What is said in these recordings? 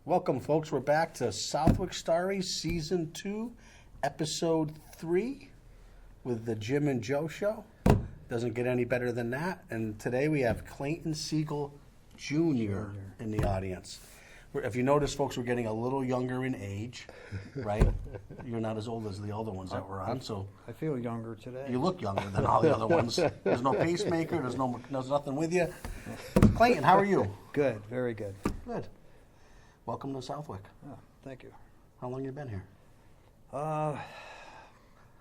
Welcome, folks. We're back to Southwick Stories, Season 2, Episode 3, with the Jim and Joe Show. Doesn't get any better than that. And today we have Clayt Cigal Jr. in the audience. If you notice, folks, we're getting a little younger in age, right? You're not as old as the other ones that were on, so I feel younger today. you look younger than all the other ones. There's no pacemaker. There's nothing with you. Clayton, how are you? Good, very good. Good. Welcome to Southwick. Oh, thank you. How long you been here?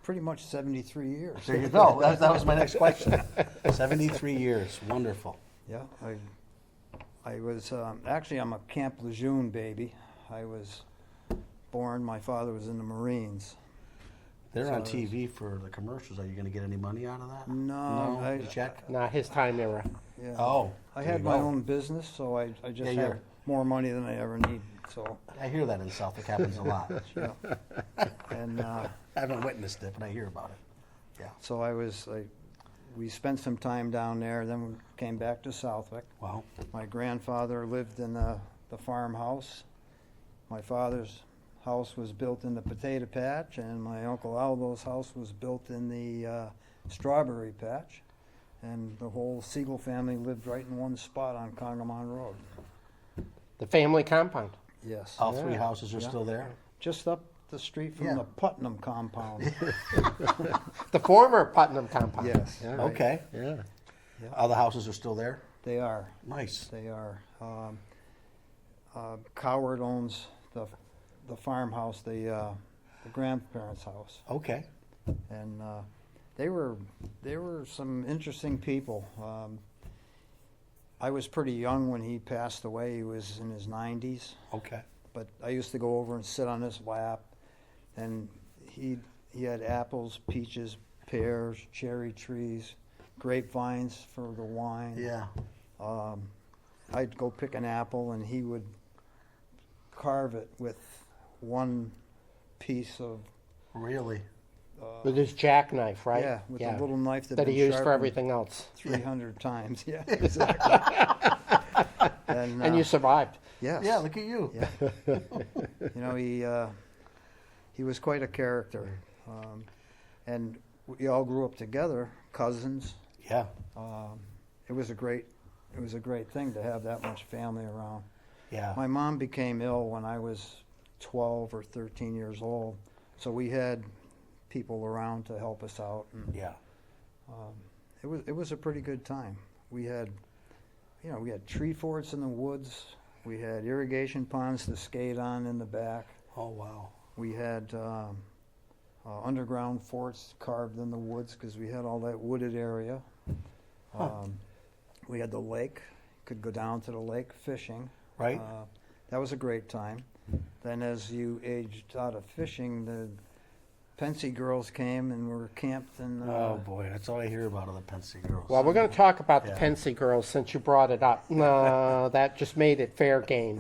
Pretty much 73 years. There you go. That was my next question. 73 years. Wonderful. Yeah, I was, actually I'm a Camp Lejeune baby. I was born, my father was in the Marines. They're on TV for the commercials. Are you going to get any money out of that? No. You check? Nah, his time era. Yeah. Oh. I had my own business, so I just Yeah, had more money than I ever need, so. I hear that in Southwick happens a lot. Yeah. And, I haven't witnessed it, but I hear about it. Yeah. so we spent some time down there, then we came back to Southwick. Wow. My grandfather lived in the farmhouse. My father's house was built in the potato patch, and my Uncle Aldo's house was built in the strawberry patch. And the whole Cigal family lived right in one spot on Congamon Road. The family compound. Yes. All three houses are still there? Just up the street from Yeah. the Putnam compound. The former Putnam compound. Yes. Yeah. Okay. Yeah. All the houses are still there? They are. Nice. They are. Coward owns the farmhouse, the grandparents' house. Okay. And they were some interesting people. I was pretty young when he passed away. He was in his 90s. Okay. But I used to go over and sit on his lap, and he had apples, peaches, pears, cherry trees, grapevines for the wine. Yeah. I'd go pick an apple, and he would carve it with one piece of Really? With his jackknife, right? yeah, with a little knife that he used for everything else. 300 times. Yeah, exactly. And you survived. Yes. Yeah, look at you. Yeah. You know, he was quite a character, and we all grew up together, cousins. Yeah. It was a great thing to have that much family around. Yeah. My mom became ill when I was 12 or 13 years old, so we had people around to help us out. And, Yeah. it was a pretty good time. We had tree forts in the woods. We had irrigation ponds to skate on in the back. Oh, wow. We had underground forts carved in the woods because we had all that wooded area. We had the lake. Could go down to the lake fishing. Right. That was a great time. Then as you aged out of fishing, the Pensy girls came and were camped in... Oh, boy. That's all I hear about are the Pensy girls. Well, we're going to talk about Yeah. the Pensy girls since you brought it up. That just made it fair game.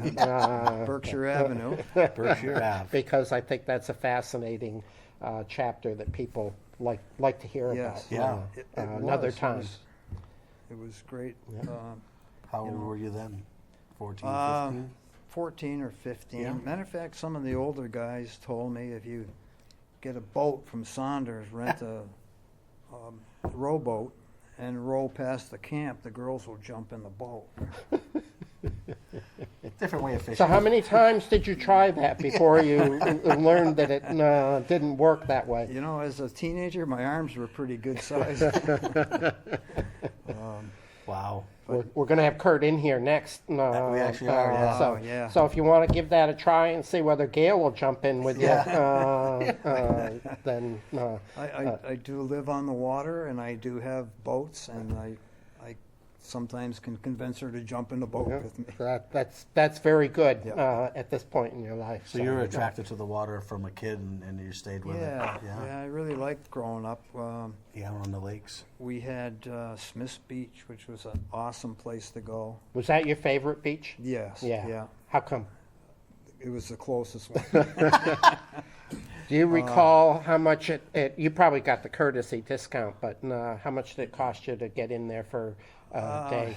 Berkshire Avenue. Berkshire Ave. Because I think that's a fascinating chapter that people like to hear Yes. about. Yeah. Another time. It was great. How old were you then? 14, 15? 14 or 15. Yeah. Matter of fact, some of the older guys told me if you get a boat from Saunders, rent a rowboat, and row past the camp, the girls will jump in the boat. Different way of fishing. So how many times did you try that before you learned that it didn't work that way? You know, as a teenager, my arms were pretty good size. Wow. We're going to have Kurt in here next. We actually are, yeah. So, Oh, yeah. so if you want to give that a try and see whether Gail will jump in with Yeah. you, then I do live on the water, and I do have boats, and I sometimes can convince her to jump in the boat with me. that's very good Yeah. At this point in your life. So you were attracted to the water from a kid and you stayed with Yeah, it? yeah, I really liked growing up. Yeah, on the lakes. We had Smith's Beach, which was an awesome place to go. Was that your favorite beach? Yes, Yeah. yeah. How come? It was the closest one. Do you recall how much you probably got the courtesy discount, but how much did it cost you to get in there for a day?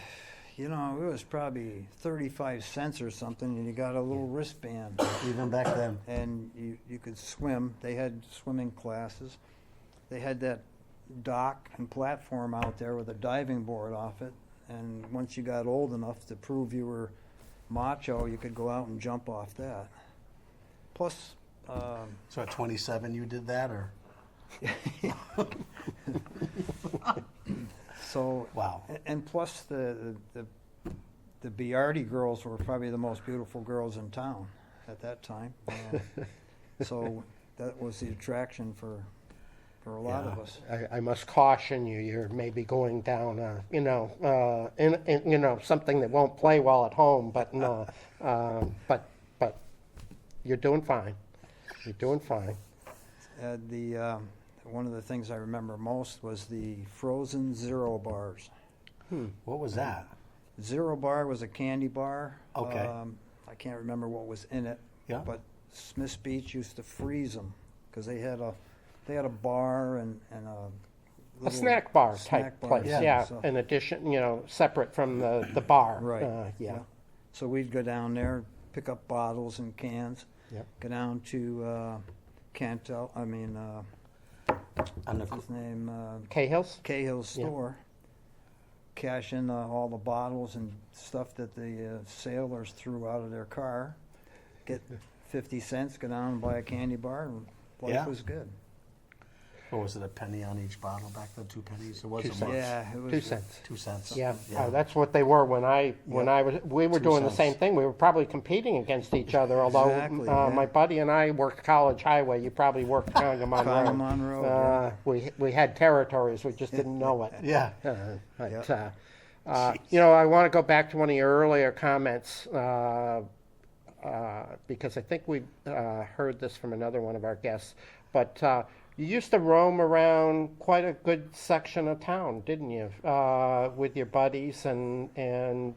you know, it was probably 35 cents or something, and you got a little wristband, Even back then. and you could swim. They had swimming classes. They had that dock and platform out there with a diving board off it, and once you got old enough to prove you were macho, you could go out and jump off that. Plus, So at 27 you did that, or? so Wow. and plus the Biardi girls were probably the most beautiful girls in town at that time. So that was the attraction for a lot of us. I must caution you. You're maybe going down, in something that won't play well at home. But no, but you're doing fine. You're doing fine. One of the things I remember most was the frozen Zero bars. What was that? Zero bar was a candy bar. Okay. I can't remember what was in it. Yeah. But Smith's Beach used to freeze them because they had a bar and a A little snack bar snack type bar, place, yeah. so- In addition, separate from the bar. Right. Yeah. So we'd go down there, pick up bottles and cans, Yep. go down to Cantel. On the, What's his name? Cahill's? Cahill's Yeah. store. Cash in all the bottles and stuff that the sailors threw out of their car. Get 50 cents, go down and buy a candy bar, and life Yeah. was good. what was it, a penny on each bottle back then? 2 pennies? It wasn't 2 much. cents. Yeah, it was 2 cents. 2 cents. Yeah, Yeah. that's what they were when I was. We were 2 doing the cents. same thing. We were probably competing against each other. Although Exactly, yeah. my buddy and I worked College Highway. You probably worked Congamon Road. Congamon Road, We had territories. We just didn't know it. Yeah. But, Yep. I want to go back to one of your earlier comments because I think we heard this from another one of our guests. But you used to roam around quite a good section of town, didn't you? With your buddies, and I'm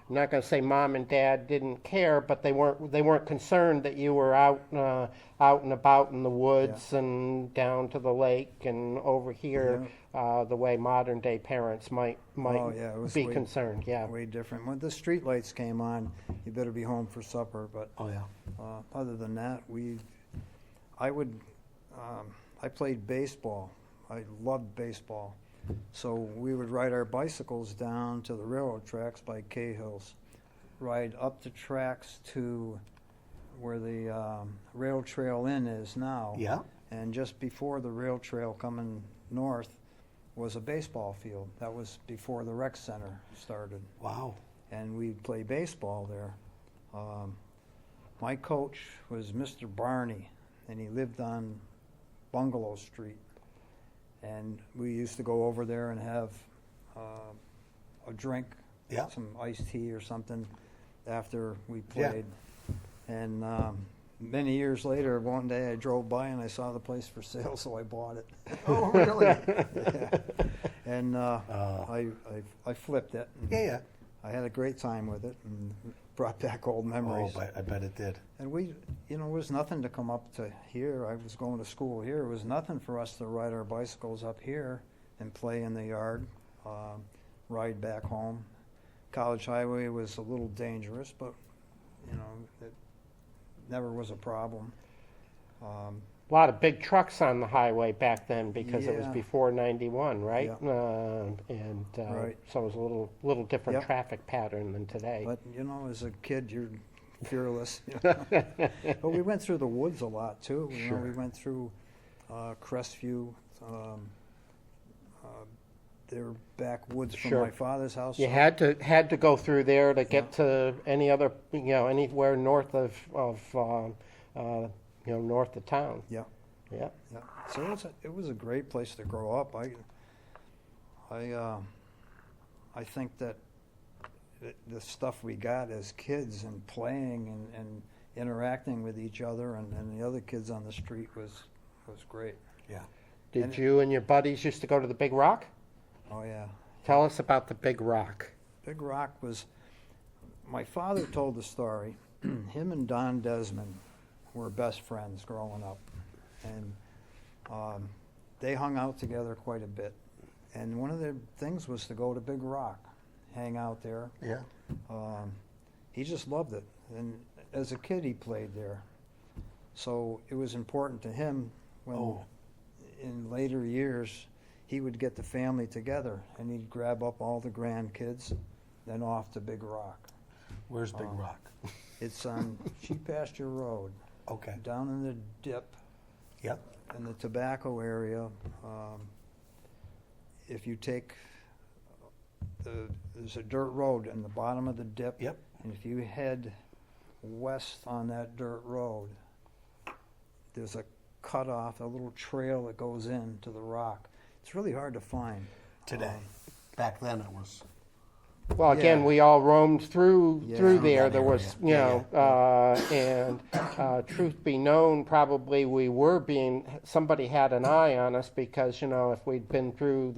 not going to say mom and dad didn't care, but they weren't concerned that you were out and about in the woods and down to the lake and over here, the way modern day parents might Oh, yeah, it was be way- concerned. Yeah. Way different. When the street lights came on, you better be home for supper. But Oh, yeah. other than that, I played baseball. I loved baseball. So we would ride our bicycles down to the railroad tracks by Cahill's, ride up the tracks to where the rail trail inn is now. Yeah. And just before the rail trail coming north was a baseball field. That was before the rec center started. Wow. And we'd play baseball there. My coach was Mr. Barney, and he lived on Bungalow Street. And we used to go over there and have a drink, Yeah. some iced tea or something after we Yeah. played. And many years later, one day I drove by and I saw the place for sale, so I bought it. Oh, really? Yeah. And I flipped it. And Yeah. I had a great time with it and brought back old Oh, memories. but I bet it did. And it was nothing to come up to here. I was going to school here. It was nothing for us to ride our bicycles up here and play in the yard, ride back home. College Highway was a little dangerous, but, it never was a problem. A lot of big trucks on the highway back then because it was Yeah. before '91, right? Yeah. Right. So it was a little different Yep. traffic pattern than today. But, as a kid, you're fearless. But we went through the woods a lot, too. Sure. We went through Crestview, their backwoods from Sure. my father's house. You had to go through there to get to any other, anywhere north of north of town. Yeah, Yeah. yeah. So it was a great place to grow up. I think that the stuff we got as kids and playing and interacting with each other and the other kids on the street was great. Yeah. Did And- you and your buddies used to go to the Big Rock? Oh yeah. Tell us about the Big Rock. Big Rock was, my father told the story. Him and Don Desmond were best friends growing up, and they hung out together quite a bit. And one of their things was to go to Big Rock, hang out there. Yeah. He just loved it, and as a kid he played there. So it was important to him when, in later years, he would get the family together and he'd grab up all the grandkids, then off to Big Rock. Where's Big Rock? It's on Sheep Pasture Road, Okay. down in the dip, Yep. in the tobacco area. If you take, there's a dirt road in the bottom of the dip. Yep. And if you head west on that dirt road, there's a cutoff, a little trail that goes in to the rock. It's really hard to find. Today. Back then it was. Well, again, Yeah. we all roamed through Yeah. there. That There was, area. you know, and truth be known, probably we were somebody had an eye on us because, you know, if we'd been through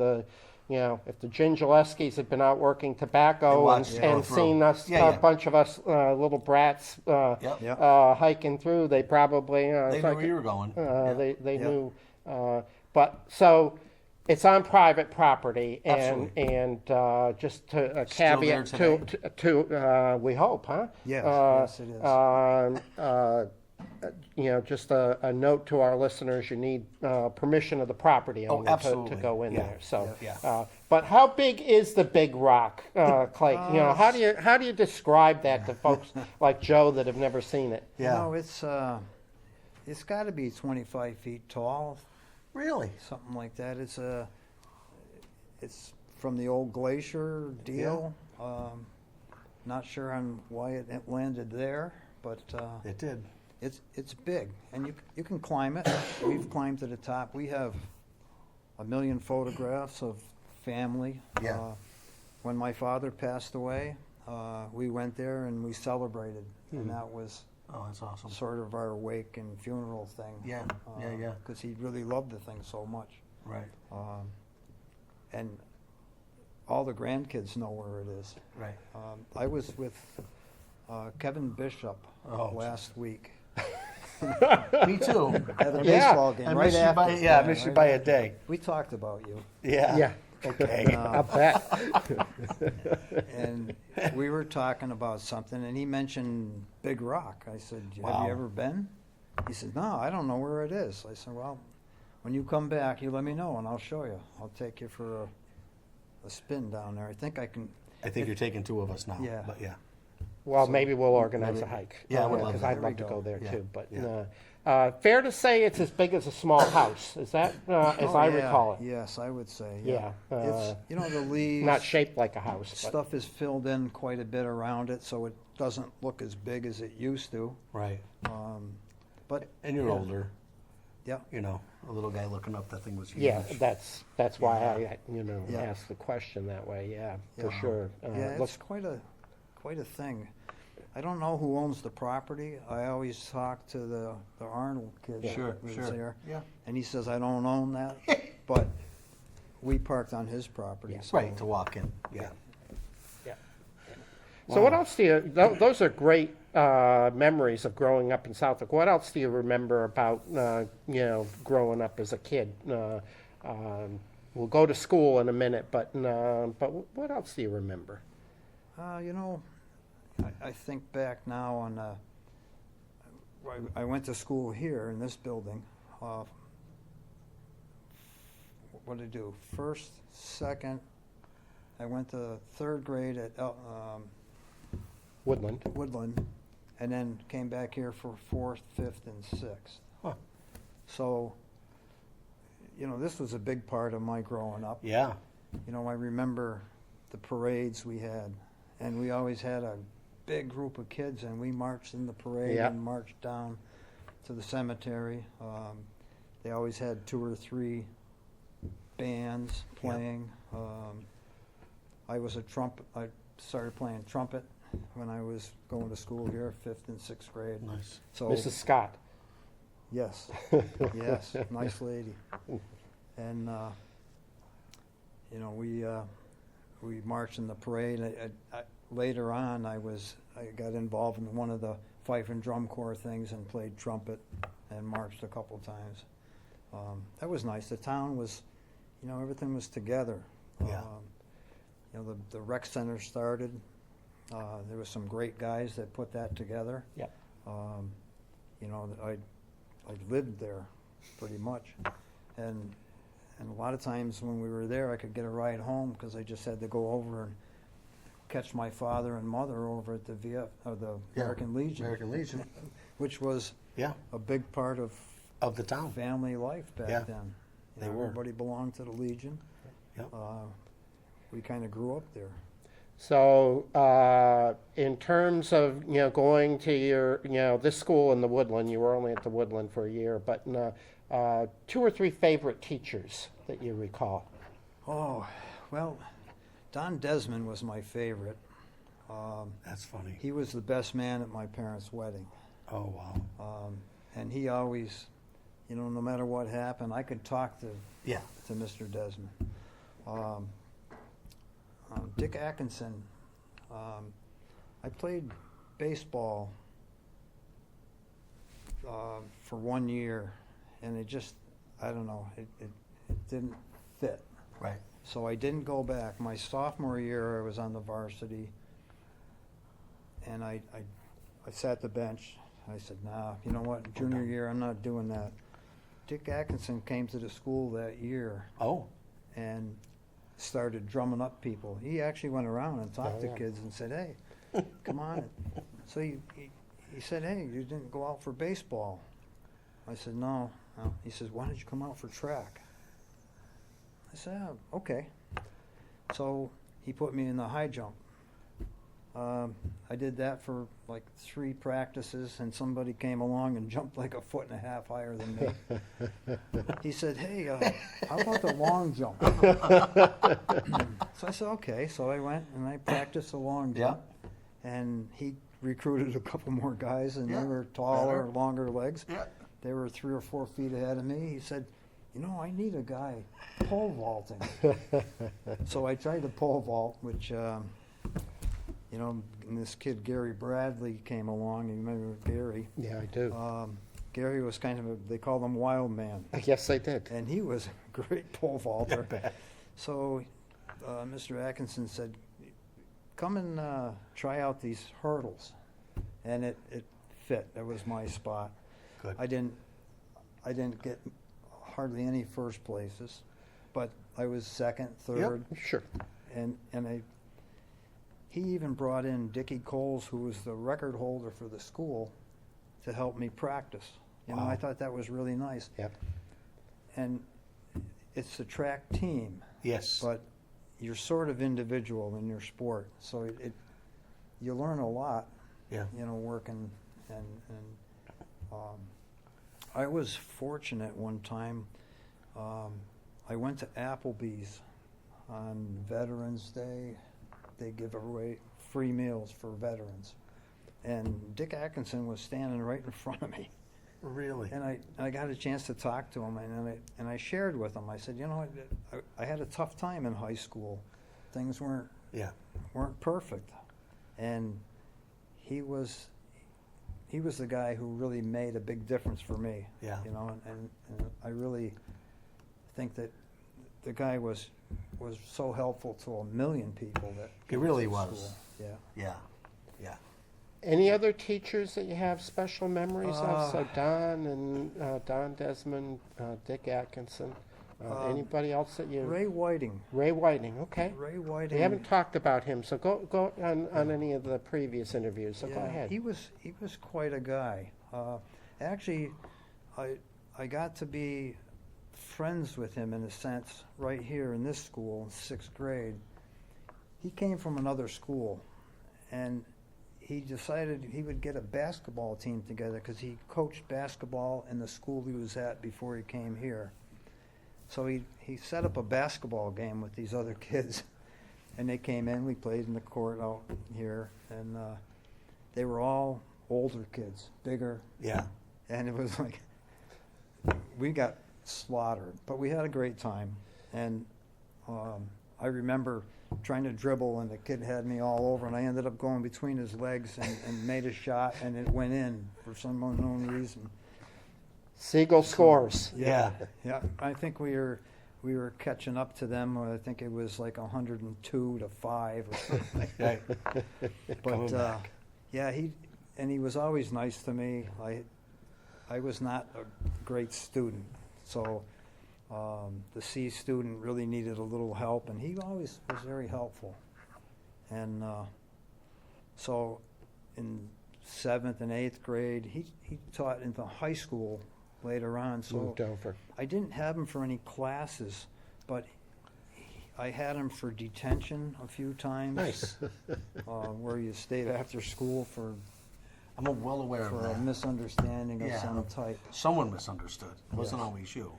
if the Gingieleskis had been out working tobacco watched and, us go and through. seen us, Yeah, a yeah. bunch of us little brats Yep. hiking through, they probably They it's knew like, where you were going. they Yeah. knew. But so it's on private property, and just to a Still caveat there to we hope, huh? Yes, yes, it is. Just a note to our listeners: you need permission of the property owner to absolutely. go in Yeah. there. So, Yeah. but how big is the Big Rock, Clayt? How do you describe that to folks like Joe that have never seen it? Yeah. You know, it's got to be 25 feet tall, Really? something like that. It's from the old glacier deal. Not sure on why it landed there, but It did. it's big, and you can climb it. We've climbed to the top. We have 1 million photographs of family. Yeah. When my father passed away, we went there and we celebrated, and that was Oh, that's awesome. sort of our wake and funeral thing. Yeah, yeah. Because he really loved the thing so much. Right. And all the grandkids know where it is. Right. I was with Kevin Bishop Oh, last week Me too. at a Yeah. baseball game. I right miss you after. by I miss you right by a after. day. We talked about you, Yeah. Yeah. Okay. I bet. and we were talking about something, and he mentioned Big Rock. I said, "Have Wow. you ever been?" He said, "No, I don't know where it is." I said, "Well, when you come back, you let me know, and I'll show you. I'll take you for a spin down there. I think I can." I think you're taking two of us now. Yeah. But yeah. Well, So, maybe we'll organize maybe- a hike. Yeah, I would love because that. I'd There love we to go. go there Yeah, too. But yeah. fair to say, it's as big as a small house. Is that as Oh, I yeah. recall it? Yes, I would say. Yeah, It's, the leaves. Not shaped like a house. But, Stuff is filled in quite a bit around it, so it doesn't look as big as it used to. Right. But And you're yeah. older. Yeah. You know, a little guy looking up, that thing was huge. yeah, that's why I Yeah. asked the question that way. Yeah, for Yeah. sure. Yeah, Looks it's quite a thing. I don't know who owns the property. I always talk to the Arnold kid that Sure, lives sure. there, Yeah. and he says I don't own that, but we parked on his property. Yeah. So Right, to walk in. Yeah. Yeah. So what else do you? Those are great memories of growing up in Southwick. What else do you remember about growing up as a kid? We'll go to school in a minute, but what else do you remember? I think back now on. I went to school here in this building. What did I do? First, second. I went to third grade at Woodland. Woodland, and then came back here for fourth, fifth, and sixth. Huh. So, this was a big part of my growing up. Yeah. I remember the parades we had, and we always had a big group of kids, and we marched in the parade Yeah. and marched down to the cemetery. They always had 2 or 3 bands playing. I was a trumpet. I started playing trumpet when I was going to school here, 5th and 6th grade. Nice. So Mrs. Scott. yes, yes, nice lady. And we marched in the parade. Later on, I got involved in one of the fife and drum corps things and played trumpet and marched a couple times. That was nice. The town was, everything was together. Yeah. the rec center started. There was some great guys that put that together. Yeah. I lived there pretty much, and a lot of times when we were there, I could get a ride home because I just had to go over and catch my father and mother over at the American Legion. American Legion. Which was Yeah, a big part of the town. family life back Yeah, then. they were. Everybody belonged to the Legion. Yep. We kind of grew up there. So, in terms of, going to your, this school in the Woodland, you were only at the Woodland for a year, but 2 or 3 favorite teachers that you recall? Oh, well, Don Desmond was my favorite. That's funny. He was the best man at my parents' wedding. Oh, wow. And he always, no matter what happened, I could talk to Yeah. Mr. Desmond. Dick Atkinson, I played baseball for 1 year, and it just, I don't know, it didn't fit. Right. So I didn't go back. My sophomore year, I was on the varsity, and I sat the bench. I said, nah, you know what, junior year, I'm not doing that. Dick Atkinson came to the school that year Oh, and started drumming up people. He actually went around and talked to kids and said, hey, come on. So he said, hey, you didn't go out for baseball. I said, no. He says, why don't you come out for track? I said, oh, okay. So he put me in the high jump. I did that for like 3 practices, and somebody came along and jumped like 1.5 feet higher than me. He said, hey, how about the long jump? So I said, okay. So I went and I practiced the long jump. And he recruited a couple more guys, and they were taller, longer legs. Yeah. They were 3 or 4 feet ahead of me. He said, I need a guy pole vaulting. So I tried the pole vault, which, and this kid, Gary Bradley, came along. You remember Gary? Yeah, I do. Gary was kind of they called him Wild Man. Yes, I did. And he was a great pole vaulter. So Mr. Atkinson said, come and try out these hurdles. And it fit. That was my spot. good. I didn't get hardly any first places, but I was second, third, Sure. and he even brought in Dickie Coles, who was the record holder for the school, to help me practice. Wow. I thought that was really nice. Yep. And it's a track team, Yes. but you're sort of individual in your sport, so you learn a lot. Yeah. Working and I was fortunate one time. I went to Applebee's on Veterans Day. They give away free meals for veterans, and Dick Atkinson was standing right in front of me. Really? And I got a chance to talk to him, and I shared with him. I said, I had a tough time in high school. Things weren't perfect, and he was the guy who really made a big difference for me. Yeah. And I really think that the guy was so helpful to a million people that He really came to was. school. Yeah. Yeah. Yeah. Any other teachers that you have special memories of? So Don Desmond, Dick Atkinson. Anybody else that you? Ray Whiting. Ray Whiting. Okay. Ray Whiting. We haven't talked about him, so go on any of the previous interviews. So go ahead. He was quite a guy. Actually, I got to be friends with him in a sense right here in this school in 6th grade. He came from another school, and he decided he would get a basketball team together because he coached basketball in the school he was at before he came here. So he set up a basketball game with these other kids, and they came in. We played in the court out here, and they were all older kids, bigger. Yeah. And it was like we got slaughtered, but we had a great time. And I remember trying to dribble, and the kid had me all over, and I ended up going between his legs and made a shot, and it went in for some unknown reason. Cigal scores. Yeah. Yeah, I think we were we were catching up to them. I think it was like 102 to 5 or something. Right. Coming But back. yeah, he was always nice to me. I was not a great student, so the C student really needed a little help, and he always was very helpful. And so in 7th and 8th grade, he taught into high school later on. So Moved over. I didn't have him for any classes, but I had him for detention a few times. Nice. Where you stayed after school for I'm well aware of a that. misunderstanding of Yeah. some type. Someone misunderstood. It wasn't Yes. always you.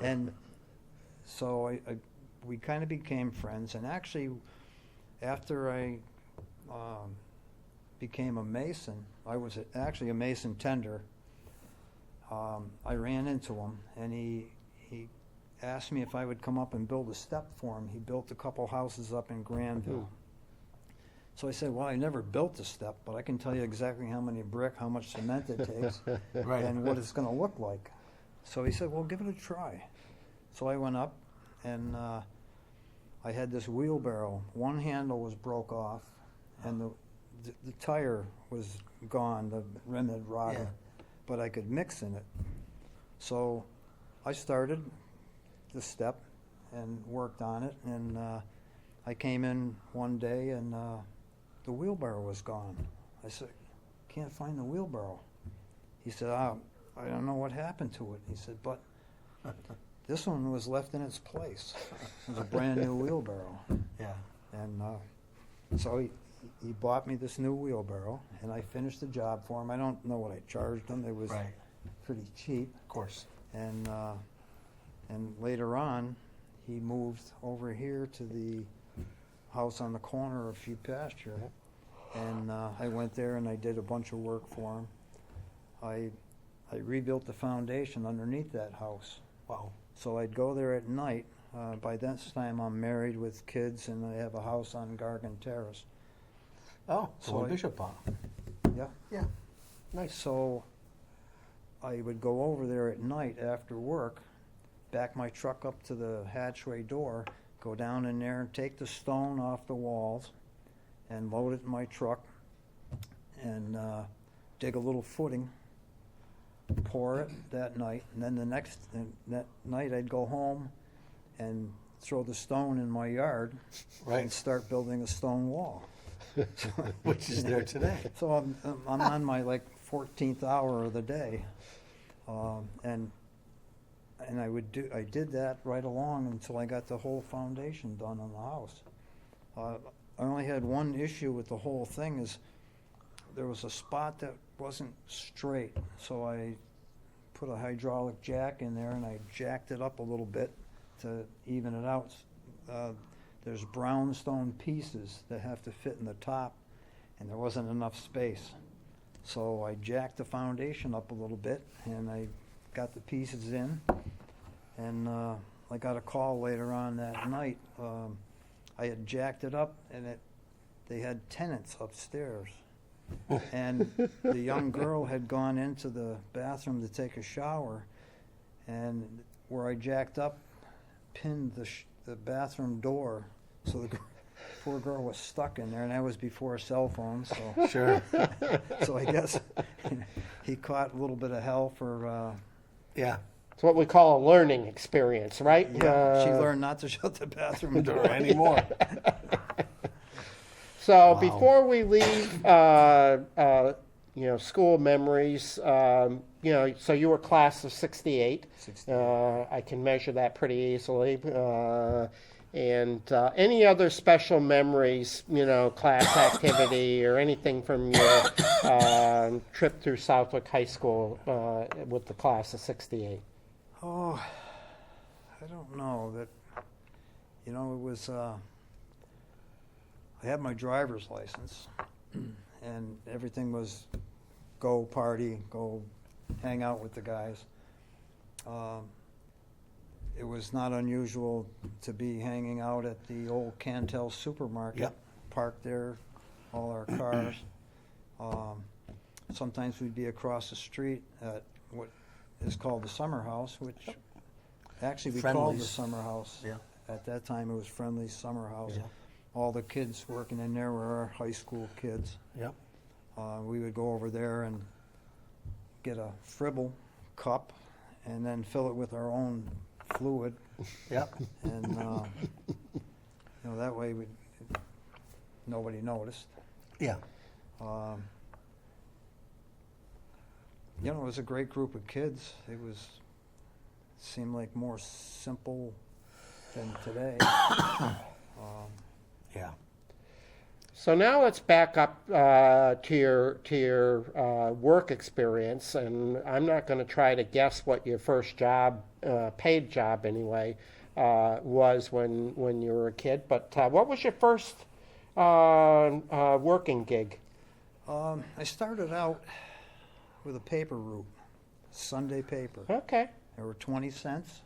And so we kind of became friends. And actually, after I became a mason, I was actually a mason tender. I ran into him, and he asked me if I would come up and build a step for him. He built a couple houses up in Granville. So I said, well, I never built a step, but I can tell you exactly how many brick, how much cement it takes, Right. and what it's going to look like. So he said, well, give it a try. So I went up, and I had this wheelbarrow. One handle was broke off, and the tire was gone. The rim had rotted, Yeah. but I could mix in it. So I started the step and worked on it, and I came in one day, and the wheelbarrow was gone. I said, can't find the wheelbarrow. He said, I don't know what happened to it. He said, but this one was left in its place. It was a brand new wheelbarrow. Yeah. And so he bought me this new wheelbarrow, and I finished the job for him. I don't know what I charged him. It was Right. pretty cheap. Of course. And later on, he moved over here to the house on the corner of Few Pasture, and I went there and I did a bunch of work for him. I rebuilt the foundation underneath that house. Wow. So I'd go there at night. By this time, I'm married with kids, and I have a house on Gargan Terrace. Oh, So so I- Bishop Pond. Yeah. Yeah. Nice. So I would go over there at night after work, back my truck up to the hatchway door, go down in there and take the stone off the walls and load it in my truck and dig a little footing, pour it that night, and then that night I'd go home and throw the stone in my yard Right. and start building a stone wall. Which is there today. So I'm on my 14th hour of the day, and I did that right along until I got the whole foundation done on the house. I only had one issue with the whole thing is there was a spot that wasn't straight, so I put a hydraulic jack in there and I jacked it up a little bit to even it out. There's brownstone pieces that have to fit in the top, and there wasn't enough space. So I jacked the foundation up a little bit, and I got the pieces in, and I got a call later on that night. I had jacked it up, and they had tenants upstairs. And the young girl had gone into the bathroom to take a shower, and where I jacked up, pinned the bathroom door, so the poor girl was stuck in there, and that was before cell phones. So, Sure. so I guess he caught a little bit of hell for. Yeah. It's what we call a learning experience, right? Yeah, she learned not to shut the bathroom door. Anymore. So Wow. before we leave, school memories, so you were class of 68. 68. I can measure that pretty easily. And any other special memories, class activity or anything from your trip through Southwick High School with the class of 68? Oh, I don't know that. It was. I had my driver's license, and everything was go party, go hang out with the guys. It was not unusual to be hanging out at the old Cantel supermarket, Yep. parked there, all our cars. Sometimes we'd be across the street at what is called the Summer House, which Actually, we called the Friendly's. summer house. Yeah. At that time, it was Friendly's Summer House. Yeah. All the kids working in there were our high school kids. Yep. We would go over there and get a Fribble cup and then fill it with our own fluid. Yep. And, that way nobody noticed. Yeah. It was a great group of kids. Seemed like more simple than today. Yeah. So now let's back up to your work experience, and I'm not going to try to guess what your first job, paid job anyway, was when you were a kid. But what was your first working gig? I started out with a paper route, Sunday paper. Okay. There were 20 cents.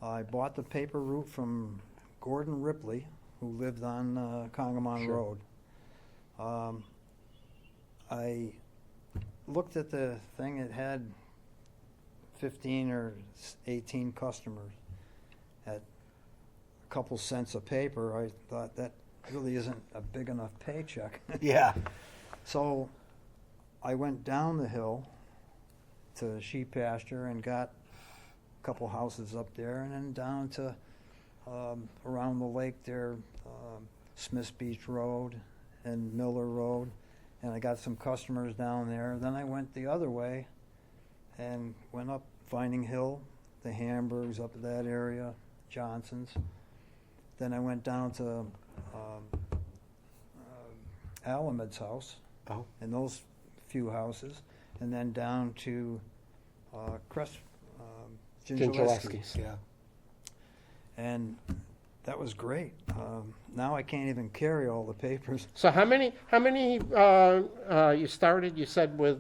I bought the paper route from Gordon Ripley, who lived on Congamon Sure. Road. I looked at the thing. It had 15 or 18 customers at a couple cents a paper. I thought that really isn't a big enough paycheck. Yeah. So I went down the hill to sheep pasture and got a couple houses up there, and then down to around the lake there, Smith's Beach Road and Miller Road, and I got some customers down there. Then I went the other way and went up Vining Hill, the Hamburgs up that area, Johnson's. Then I went down to Alamed's house, Oh. and those few houses, and then down to Gingileski's. Gingileski's. Yeah. And that was great. Now I can't even carry all the papers. So how many you started, you said with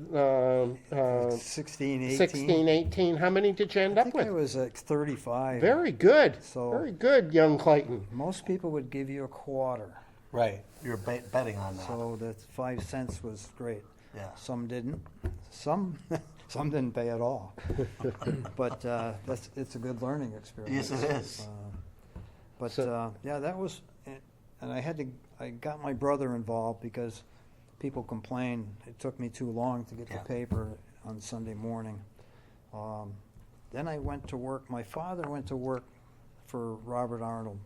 16, 18. 16, 18. How many did you end I up think with? I was like 35. Very good. So- Very good, young Clayton. Most people would give you a quarter. Right. You're betting on that. So that 5 cents was great. Yeah. Some didn't. Some didn't pay at all. But it's a good learning experience. Yes, it is. That was, and I got my brother involved because people complained it took me too long to get Yeah. the paper on Sunday morning. Then I went to work. My father went to work for Robert Arnold.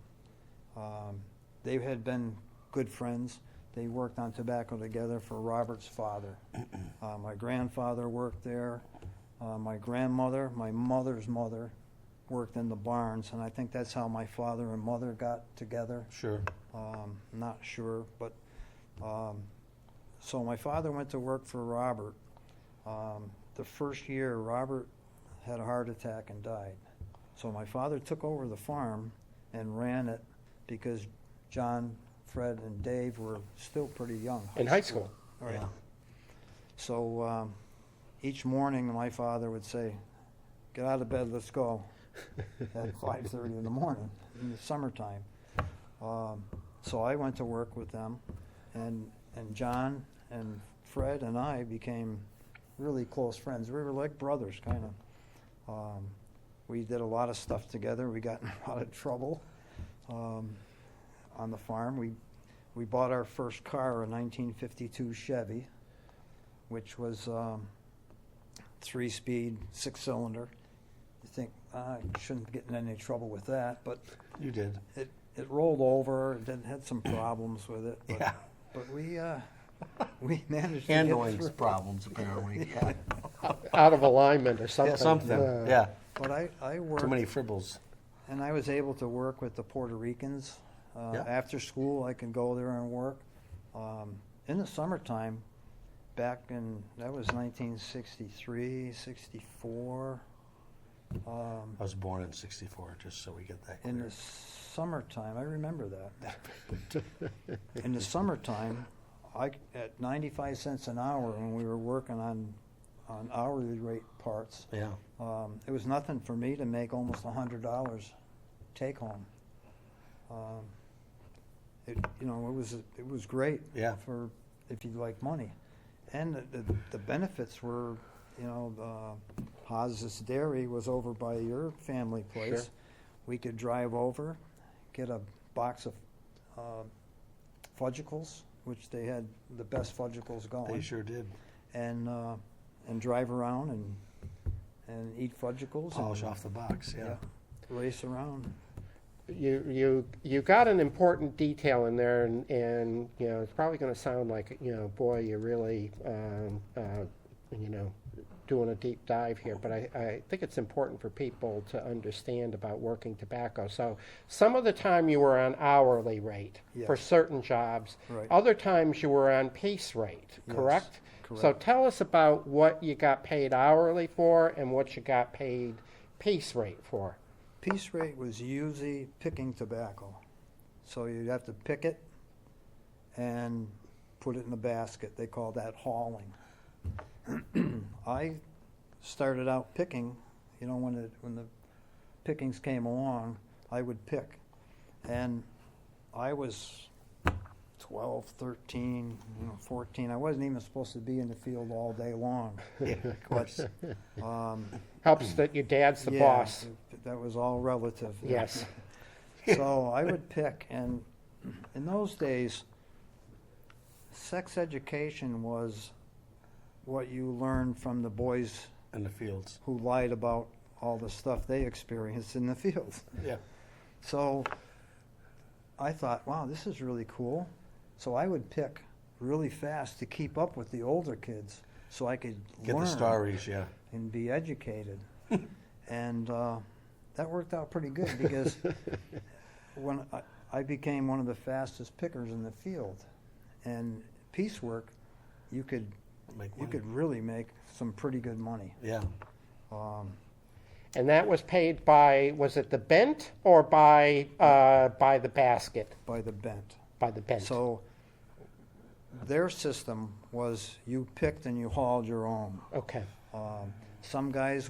They had been good friends. They worked on tobacco together for Robert's father. My grandfather worked there. My grandmother, my mother's mother, worked in the barns, and I think that's how my father and mother got together. Sure. Not sure, but so my father went to work for Robert. The first year, Robert had a heart attack and died. So my father took over the farm and ran it because John, Fred, and Dave were still pretty young. In high school. Right. Yeah. So each morning, my father would say, "Get out of bed, let's go," at 5:30 in the morning in the summertime. So I went to work with them, and John and Fred and I became really close friends. We were like brothers, kind of. We did a lot of stuff together. We got in a lot of trouble on the farm. We bought our first car, a 1952 Chevy, which was 3-speed, 6-cylinder. You think, I shouldn't get in any trouble with that, but You did. it rolled over. It had some problems with it. But, Yeah. But we managed to Handling get through. problems, apparently. Yeah. Out of alignment or something. Yeah, something. Yeah. But I worked, Too many fribbles. and I was able to work with the Puerto Ricans. Yeah. After school, I could go there and work. In the summertime, back in, that was 1963, 64. I was born in '64, just so we get that In clear. the summertime, I remember that. In the summertime, at 95 cents an hour when we were working on hourly rate parts, Yeah. it was nothing for me to make almost $100 take home. It was great. Yeah. For if you like money, and the benefits were, Haas's Dairy was over by your family place. Sure. We could drive over, get a box of fudgicles, which they had the best fudgicles going. They sure did. And drive around and eat fudgicles. Polish and, off the box, yeah. race around. You got an important detail in there, and you know, it's probably going to sound like, you know, boy, you're really you know, doing a deep dive here, but I think it's important for people to understand about working tobacco. So some of the time you were on hourly rate for Yes. certain jobs. Right. Other times you were on piece rate, Yes, correct? So correct. tell us about what you got paid hourly for and what you got paid piece rate for. Piece rate was usually picking tobacco. So you'd have to pick it and put it in a basket. They call that hauling. I started out picking, you know, when the pickings came along, I would pick. And I was 12, 13, 14. I wasn't even supposed to be in the field all day long. Yeah, of course. Helps that your dad's the Yeah, boss. that was all relative. Yes. So I would pick, and in those days, sex education was what you learned from the boys In the fields. who lied about all the stuff they experienced in the field. Yeah. So I thought, wow, this is really cool. So I would pick really fast to keep up with the older kids so I could Get learn the stories, yeah. and be educated. And that worked out pretty good because when I became one of the fastest pickers in the field. And piecework, you could really make some pretty good money. Yeah. And that was paid by, was it the bent or by the basket? By the bent. By the bent. So their system was you picked and you hauled your own. Okay. Some guys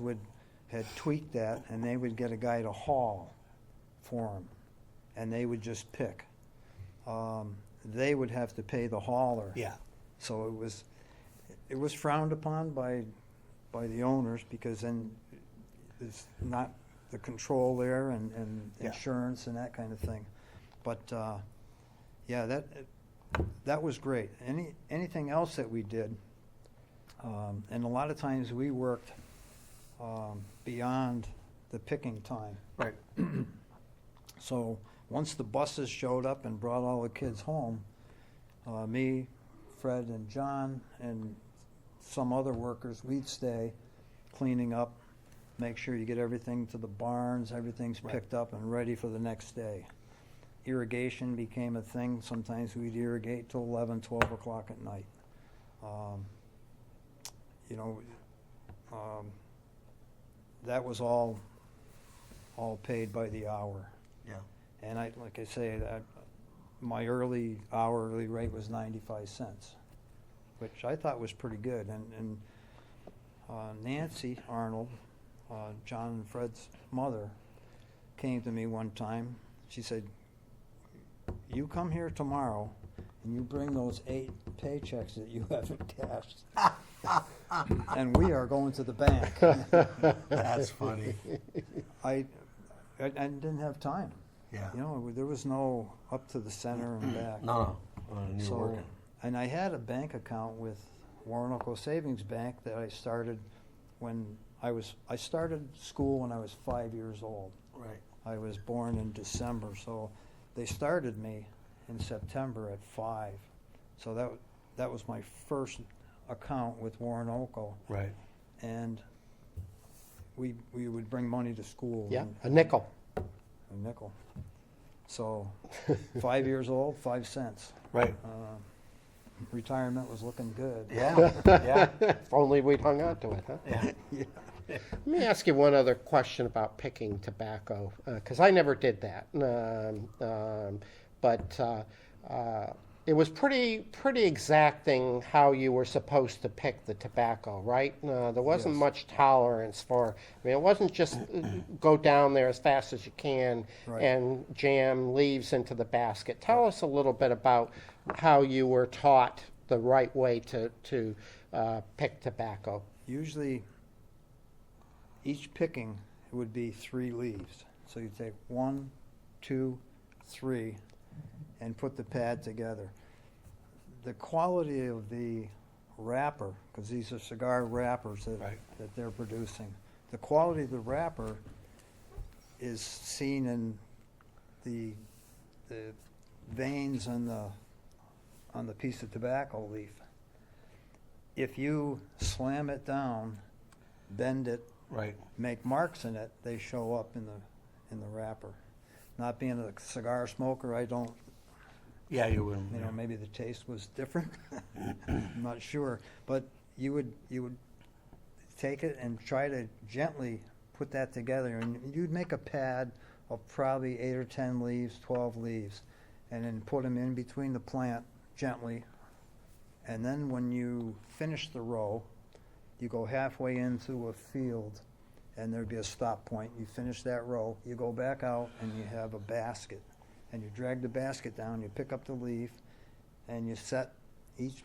had tweaked that, and they would get a guy to haul for them, and they would just pick. They would have to pay the hauler. Yeah. So it was frowned upon by the owners because then there's not the control there and Yeah. insurance and that kind of thing. But yeah, that was great. Anything else that we did, and a lot of times we worked beyond the picking time. Right. So once the buses showed up and brought all the kids home, me, Fred, and John, and some other workers, we'd stay cleaning up, make sure you get everything to the barns, everything's Right. picked up and ready for the next day. Irrigation became a thing. Sometimes we'd irrigate till 11, 12 o'clock at night. You know, that was all paid by the hour. Yeah. And like I say, my early hourly rate was 95 cents, which I thought was pretty good. And Nancy Arnold, John and Fred's mother, came to me one time. She said, "You come here tomorrow and you bring those 8 paychecks that you haven't cashed, and we are going to the bank." That's funny. I didn't have time. Yeah. You know, there was no up to the center and back. No. You were working. And I had a bank account with Warnoco Savings Bank that I started when I started school when I was 5 years old. Right. I was born in December, so they started me in September at 5. So that was my first account with Warnoco, Right. and we would bring money to school. Yeah, and- a nickel. A nickel. So 5 years old, 5 cents. Right. Retirement was looking good. Yeah. Yeah. If only we'd hung on to it, huh? Yeah. Yeah. Let me ask you one other question about picking tobacco, because I never did that. But it was pretty exacting how you were supposed to pick the tobacco, right? There wasn't Yes. much tolerance for. I mean, it wasn't just go down there as fast as you can Right. and jam leaves into the basket. Tell us a little bit about how you were taught the right way to pick tobacco. Usually, each picking would be 3 leaves. So you take 1, 2, 3, and put the pad together. The quality of the wrapper, because these are cigar wrappers Right. that they're producing, the quality of the wrapper is seen in the veins on the piece of tobacco leaf. If you slam it down, bend it, Right. make marks in it, they show up in the wrapper. Not being a cigar smoker, I don't, Yeah, you wouldn't. you know, maybe the taste was different. I'm not sure, but you would take it and try to gently put that together, and you'd make a pad of probably 8 or 10 leaves, 12 leaves, and then put them in between the plant gently. And then when you finish the row, you go halfway into a field, and there'd be a stop point. You finish that row, you go back out, and you have a basket. And you drag the basket down, you pick up the leaf, and you set each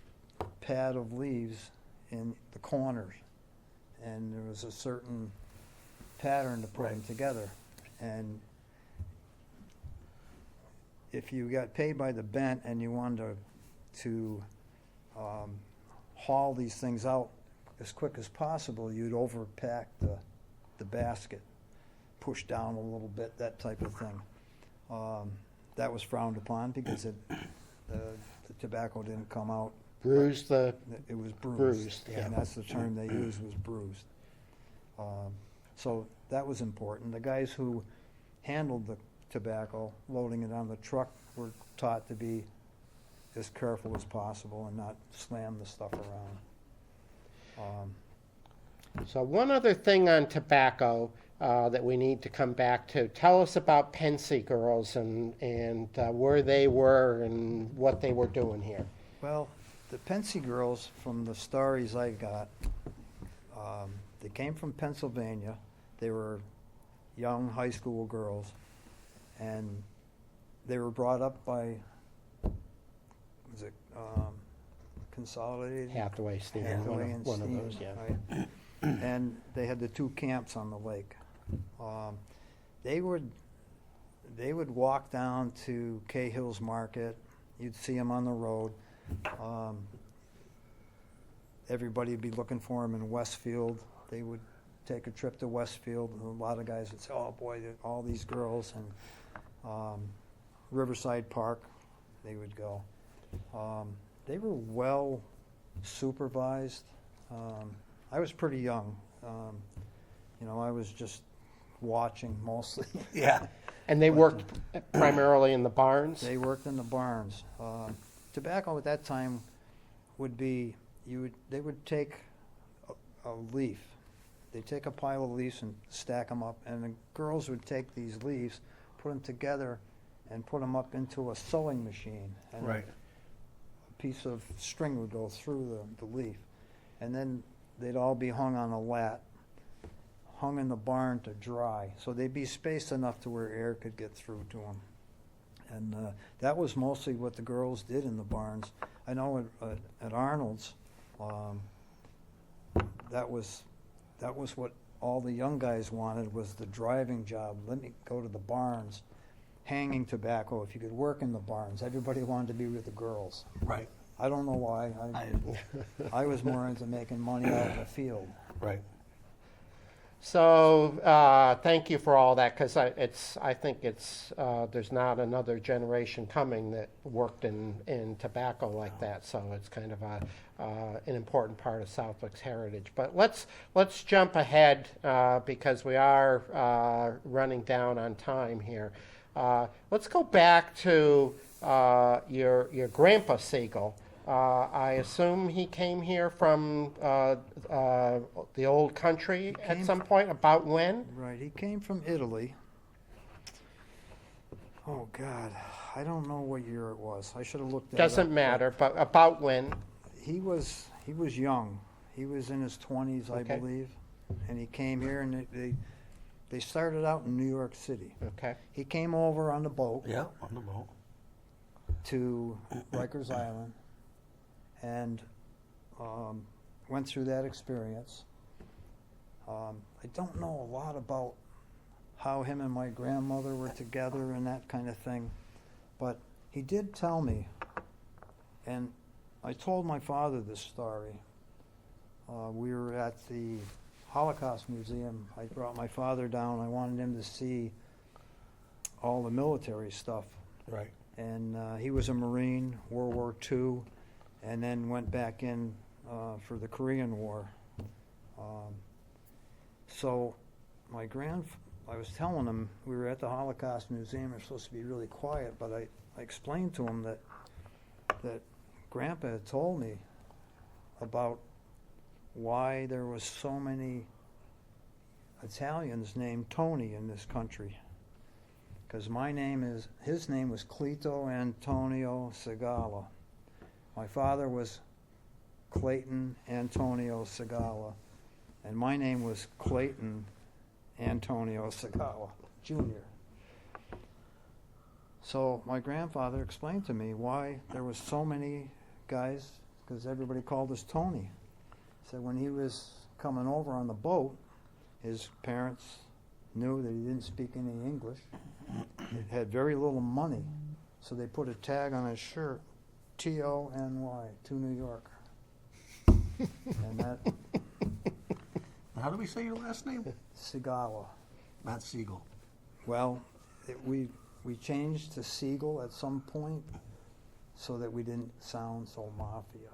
pad of leaves in the corners. And there was a certain pattern to put them Right. together. And if you got paid by the bent and you wanted to haul these things out as quick as possible, you'd overpack the basket, push down a little bit, that type of thing. That was frowned upon because the tobacco didn't come out. Bruise the, It was bruised. Bruised, yeah. And that's the term they used, was bruised. So that was important. The guys who handled the tobacco, loading it on the truck, were taught to be as careful as possible and not slam the stuff around. so one other thing on tobacco that we need to come back to. Tell us about Pensy Girls and where they were and what they were doing here. Well, the Pensy girls, from the stories I got, they came from Pennsylvania. They were young high school girls, and they were brought up by, was it Consolidated? Hathaway, Stephen, Hathaway and one of Stephen, those, yeah. right. And they had the 2 camps on the lake. They would walk down to Cahill's Market. You'd see them on the road. Everybody would be looking for them in Westfield. They would take a trip to Westfield, and a lot of guys would say, "Oh boy, all these girls." And Riverside Park, they would go. They were well supervised. I was pretty young. I was just watching mostly. Yeah. And they worked primarily in the barns? They worked in the barns. Tobacco at that time would be, they would take a leaf. They'd take a pile of leaves and stack them up, and the girls would take these leaves, put them together, and put them up into a sewing machine. And Right. a piece of string would go through the leaf. And then they'd all be hung on a lat, hung in the barn to dry. So they'd be spaced enough to where air could get through to them. And that was mostly what the girls did in the barns. I know at Arnold's, that was what all the young guys wanted, was the driving job. Let me go to the barns, hanging tobacco. If you could work in the barns, everybody wanted to be with the girls. Right. I don't know why. I was more into making money out in the field. Right. So thank you for all that, because I think there's not another generation coming that worked in tobacco like that. So it's kind of an important part of Southwick's heritage. But let's jump ahead because we are running down on time here. Let's go back to your grandpa Cigal. I assume he came here from the old country at some point. About when? Right, he came from Italy. Oh God, I don't know what year it was. I should have looked that up. Doesn't matter, but about when? He was young. He was in his 20s, I Okay. believe, and he came here, and they started out in New York City. Okay. He came over on the boat Yeah, on the boat. to Rikers Island, and went through that experience. I don't know a lot about how him and my grandmother were together and that kind of thing, but he did tell me, and I told my father this story. We were at the Holocaust Museum. I brought my father down. I wanted him to see all the military stuff. Right. And he was a Marine, World War II, and then went back in for the Korean War. So I was telling him, we were at the Holocaust Museum, it was supposed to be really quiet, but I explained to him that Grandpa had told me about why there was so many Italians named Tony in this country. Because his name was Clayt Antonio Cigal. My father was Clayton Antonio Cigal, and my name was Clayton Antonio Cigal, Jr. So my grandfather explained to me why there was so many guys, because everybody called us Tony. So when he was coming over on the boat, his parents knew that he didn't speak any English. He had very little money, so they put a tag on his shirt, T-O-N-Y, to New York. And that, How do we say your last name? Cigal. Matt Cigal. Well, we changed to Cigal at some point so that we didn't sound so mafia.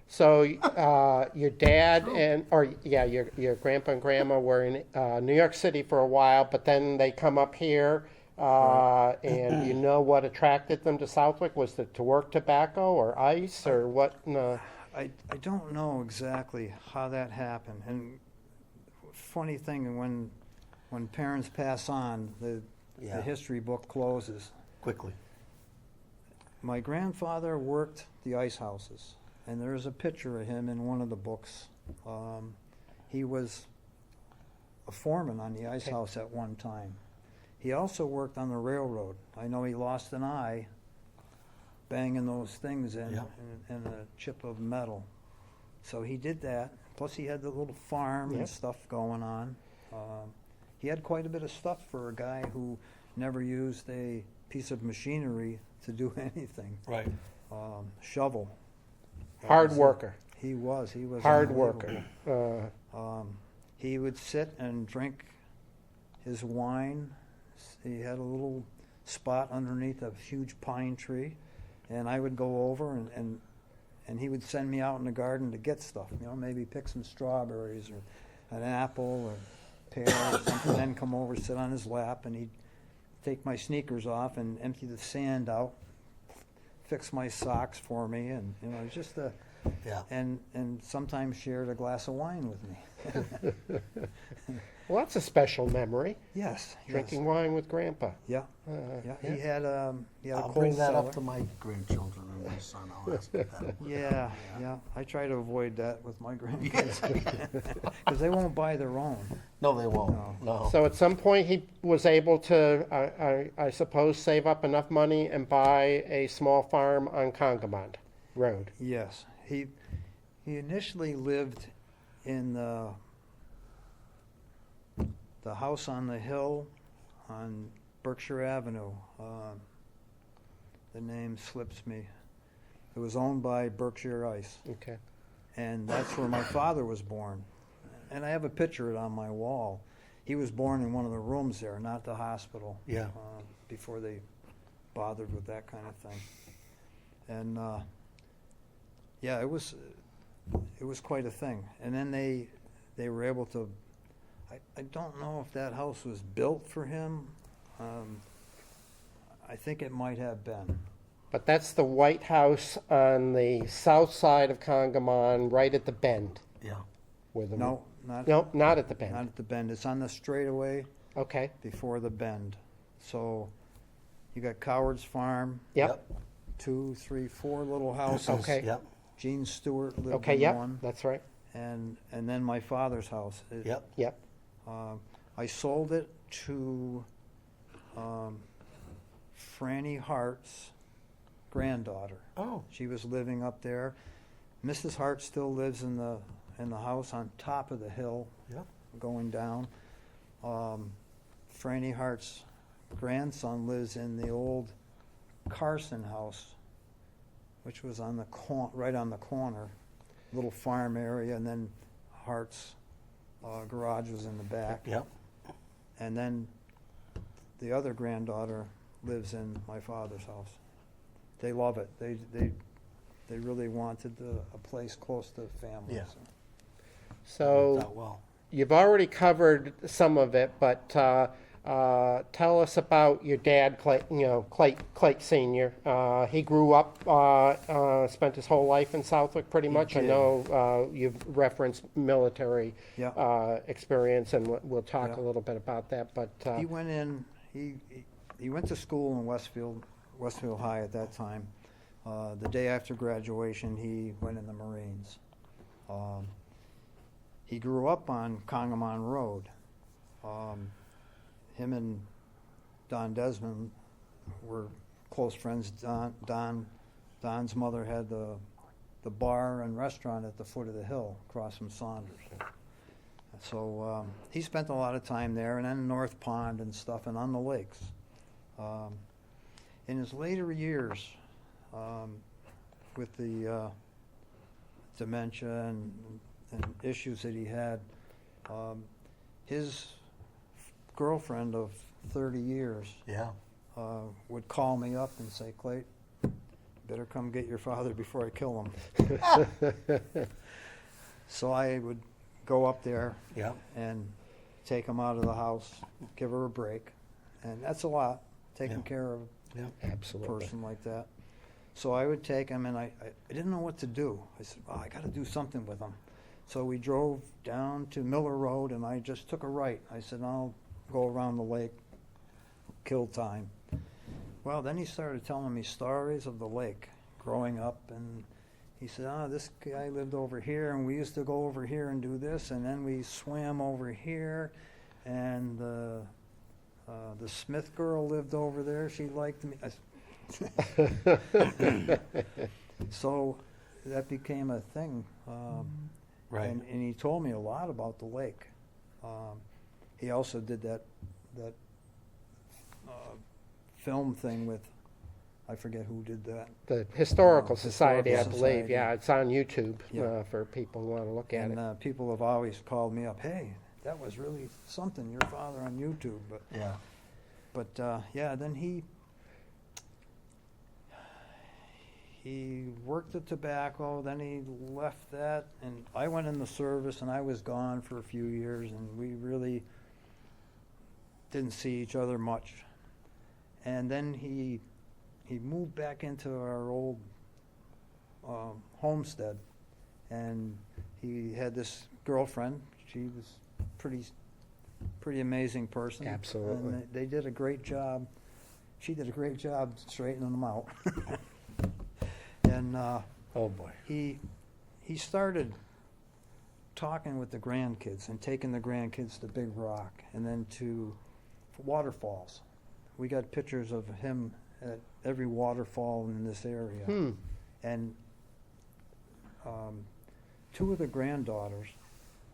So your dad your grandpa and grandma were in New York City for a while, but then they come up here, and you know what attracted them to Southwick? Was it to work tobacco or ice or what? No. I don't know exactly how that happened. And funny thing, when parents pass on, the history book closes. Quickly. My grandfather worked the ice houses, and there's a picture of him in one of the books. He was a foreman on the ice house at one time. He also worked on the railroad. I know he lost an eye banging those things in a chip of metal. So he did that. Plus he had the little farm and stuff going on. He had quite a bit of stuff for a guy who never used a piece of machinery to do anything. Right. Shovel. Hard worker. He was Hard unbelievable. worker. He would sit and drink his wine. He had a little spot underneath a huge pine tree, and I would go over and he would send me out in the garden to get stuff, maybe pick some strawberries or an apple or pear or something, then come over, sit on his lap, and he'd take my sneakers off and empty the sand out, fix my socks for me, and just and sometimes shared a glass of wine with me. Well, that's a special memory. Yes. Drinking wine with Grandpa. Yeah. He had a I'll cold bring that cellar. up to my grandchildren and my son. I'll ask them that. Yeah. I try to avoid that with my grandkids because they won't buy their own. No, they won't. No. So at some point he was able to, I suppose, save up enough money and buy a small farm on Congamon Road. Yes. He initially lived in the house on the hill on Berkshire Avenue. The name slips me. It was owned by Berkshire Ice. Okay. And that's where my father was born. And I have a picture of it on my wall. He was born in one of the rooms there, not the hospital. Yeah. Before they bothered with that kind of thing. And it was quite a thing. And then they were able to. I don't know if that house was built for him. I think it might have been. But that's the White House on the south side of Congamon, right at the bend. Yeah. Where the No, not not at the bend. not at the bend. It's on the straightaway Okay. before the bend. So you got Coward's Farm, Yep. 2, 3, 4 little houses. Okay. Yep. Gene Stewart lived Okay. in Yep. one, That's right. and then my father's house. Yep. Yep. I sold it to Franny Hart's granddaughter. Oh. She was living up there. Mrs. Hart still lives in the in the house on top of the hill Yep. going down. Franny Hart's grandson lives in the old Carson house, which was on the right on the corner, little farm area, and then Hart's garage was in the back. Yep. And then the other granddaughter lives in my father's house. They love it. They really wanted a place close to the family. Yeah. So Worked out well. you've already covered some of it, but tell us about your dad, Clayt Senior. He grew up, spent his whole life in Southwick, pretty much. I did. know you've referenced military Yeah. experience, and we'll talk Yeah. a little bit about that. But He went in. He went to school in Westfield High at that time. The day after graduation, he went in the Marines. He grew up on Congamon Road. Him and Don Desmond were close friends. Don's mother had the bar and restaurant at the foot of the hill across from Saunders. So he spent a lot of time there, and then North Pond and stuff, and on the lakes. In his later years, with the dementia and issues that he had, his girlfriend of 30 years Yeah. would call me up and say, "Clayt, better come get your father before I kill him." So I would go up there Yeah. and take him out of the house, give her a break, and that's a lot, taking Yeah. care of Yeah. a absolutely. person like that. So I would take him, and I didn't know what to do. I said, "Well, I got to do something with him." So we drove down to Miller Road, and I just took a right. I said, "I'll go around the lake, kill time." Well, then he started telling me stories of the lake growing up, and he said, "This guy lived over here, and we used to go over here and do this, and then we swam over here, and the Smith girl lived over there. She liked me." So that became a thing. Right. And he told me a lot about the lake. He also did that film thing with, I forget who did that. The Historical Historical Society, I believe. Society. Yeah, it's on YouTube Yeah. for people who want to look at it. And people have always called me up, "Hey, that was really something, your father on YouTube." Yeah. But yeah, then he worked the tobacco, then he left that, and I went in the service, and I was gone for a few years, and we really didn't see each other much. And then he moved back into our old homestead, and he had this girlfriend. She was pretty amazing person. Absolutely. And they did a great job. She did a great job straightening them out. And Oh boy. he started talking with the grandkids and taking the grandkids to Big Rock and then to waterfalls. We got pictures of him at every waterfall in this area. And two of the granddaughters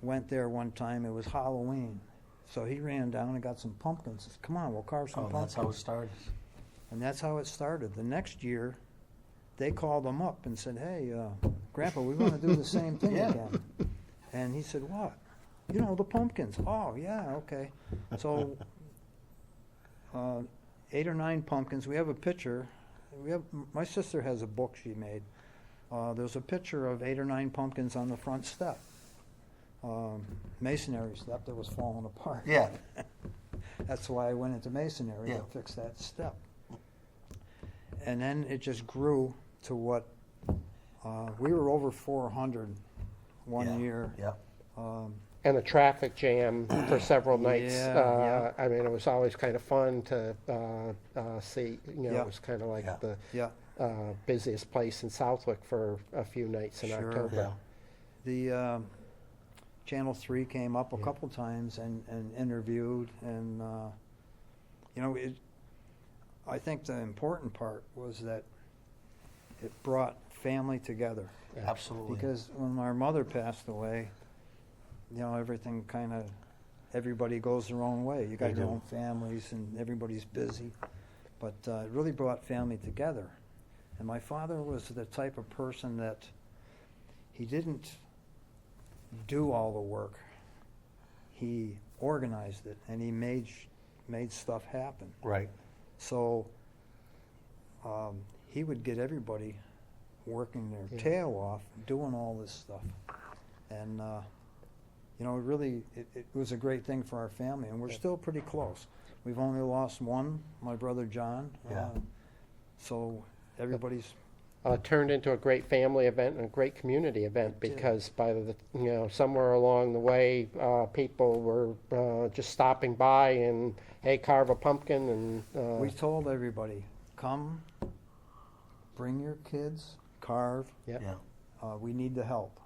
went there one time. It was Halloween. So he ran down and got some pumpkins. Said, "Come on, we'll carve some Oh, pumpkins." that's how it started. And that's how it started. The next year, they called him up and said, "Hey, Grandpa, we want to do the same thing Yeah. again." And he said, "What?" "You know, the pumpkins." "Oh, yeah, okay." So 8 or 9 pumpkins. We have a picture. My sister has a book she made. There's a picture of 8 or 9 pumpkins on the front step. Masonry step that was falling apart. Yeah. That's why I went into masonry Yeah. to fix that step. And then it just grew to what we were over 400 one Yeah. year. Yeah. And a traffic jam for several nights. Yeah. I mean, it was always kind of fun to see. Yeah. It was kind of like Yeah. the Yeah. busiest place in Southwick for a few nights in Sure. October. Yeah. The Channel 3 came up a couple times and interviewed, and I think the important part was that it brought family together. Absolutely. Because when our mother passed away, everything everybody goes their own way. You got They your do. own families and everybody's busy. But it really brought family together. And my father was the type of person that he didn't do all the work. He organized it, and he made stuff happen. Right. So he would get everybody working their tail off, doing all this stuff. And, it was a great thing for our family, and we're still pretty close. We've only lost one, my brother John. Yeah. So everybody's... Turned into a great family event and a great community event It did. because by the somewhere along the way, people were just stopping by and hey, carve a pumpkin and We told everybody, come, bring your kids, carve. Yep. Yeah. We need the help,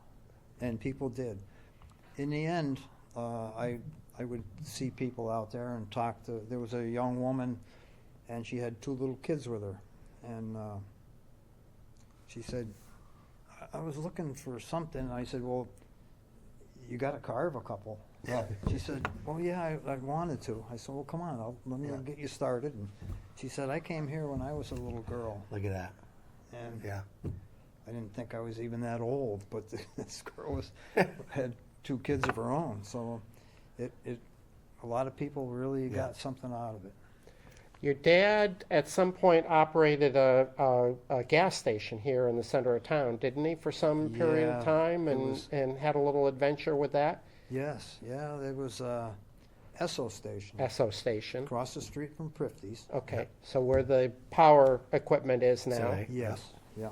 and people did. In the end, I would see people out there and talk to. There was a young woman, and she had 2 little kids with her, and she said, "I was looking for something." And I said, "Well, you got to carve a couple." Yeah. She said, "Well, yeah, I wanted to." I said, "Well, come on, let me Yeah. get you started." And she said, "I came here when I was a little girl, Look at that. and Yeah. I didn't think I was even that old, but this girl had 2 kids of her own." So a lot of people really got something out of it. Your dad, at some point, operated a gas station here in the center of town, didn't he, for some period of Yeah, time, it and, was- and had a little adventure with that? Yes, yeah, there was a Esso station Esso station. across the street from Prifty's. Okay, so where the power equipment is now. Sorry. Yes, yeah.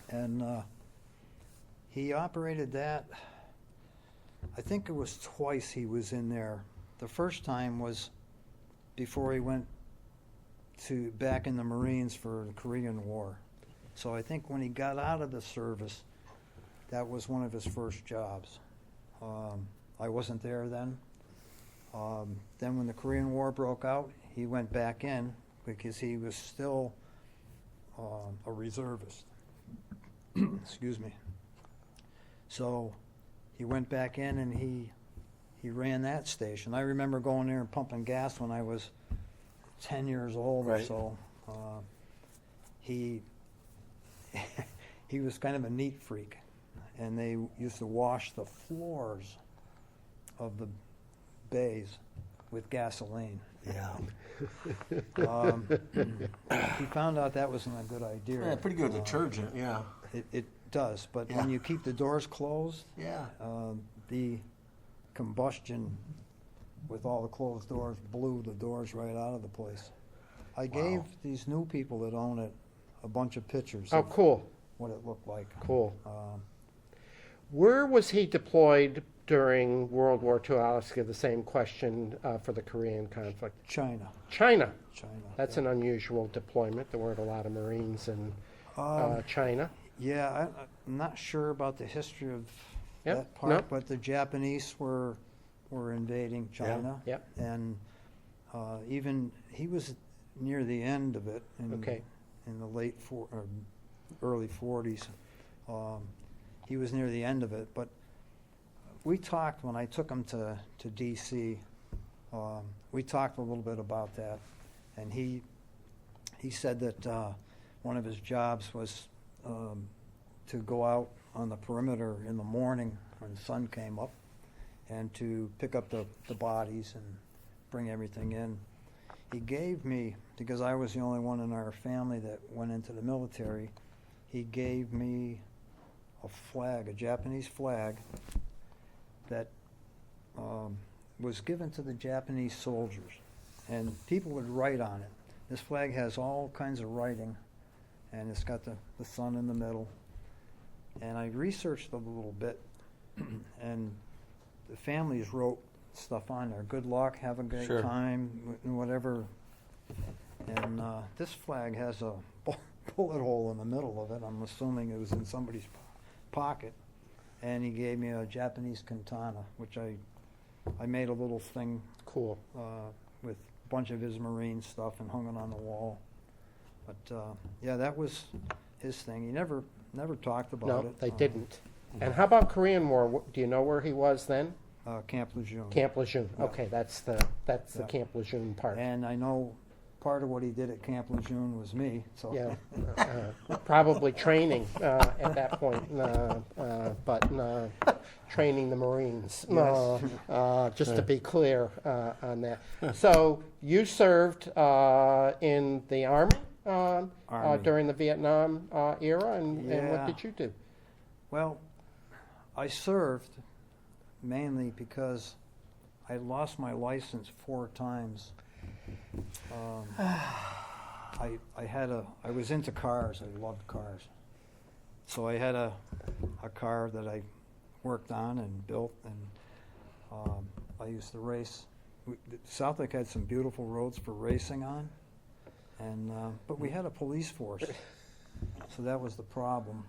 And he operated that, I think it was twice he was in there. The first time was before he went back in the Marines for the Korean War. So I think when he got out of the service, that was one of his first jobs. I wasn't there then. Then when the Korean War broke out, he went back in because he was still a reservist. Excuse me. So he went back in and he ran that station. I remember going there and pumping gas when I was 10 years old or Right. so. He he was kind of a neat freak, and they used to wash the floors of the bays with gasoline. Yeah. He found out that wasn't a good idea. Yeah, pretty good detergent. Yeah. It does, but Yeah. when you keep the doors closed, Yeah. the combustion with all the closed doors blew the doors right out of the place. I gave these new people that own it a bunch of pictures Oh, of cool, what it looked like. cool. Um, Where was he deployed during World War II? I'll ask you the same question for the Korean conflict. China. China. That's yeah. an unusual deployment. There weren't a lot of Marines in China. Yeah, I'm not sure about the history of Yep, that part, no. but the Japanese were invading China. Yep. And even he was near the end of it Okay. in the early 40s. He was near the end of it, but we talked when I took him to D.C. We talked a little bit about that, and he said that one of his jobs was to go out on the perimeter in the morning when the sun came up and to pick up the bodies and bring everything in. He gave me, because I was the only one in our family that went into the military, he gave me a flag, a Japanese flag, that was given to the Japanese soldiers. And people would write on it. This flag has all kinds of writing, and it's got the sun in the middle. And I researched a little bit, and the families wrote stuff on there. Good luck, have a great Sure. time, whatever. And this flag has a bullet hole in the middle of it. I'm assuming it was in somebody's pocket. And he gave me a Japanese katana, which I made a little thing Cool. with a bunch of his Marine stuff and hung it on the wall. But yeah, that was his thing. He never talked about No, it. they didn't. And how about Korean War? Do you know where he was then? Camp Lejeune. Camp Lejeune. Yeah. Okay, that's the Yeah. Camp Lejeune part. And I know part of what he did at Camp Lejeune was me, so. Yeah, probably training at that point, but training the Marines. Yes. Just to be clear on that. So you served in the Army, Army. during the Vietnam era, and what Yeah. did you do? Well, I served mainly because I lost my license 4 times. I was into cars. I loved cars. So I had a car that I worked on and built, and I used to race. Southwick had some beautiful roads for racing on, and but we had a police force, so that was the problem.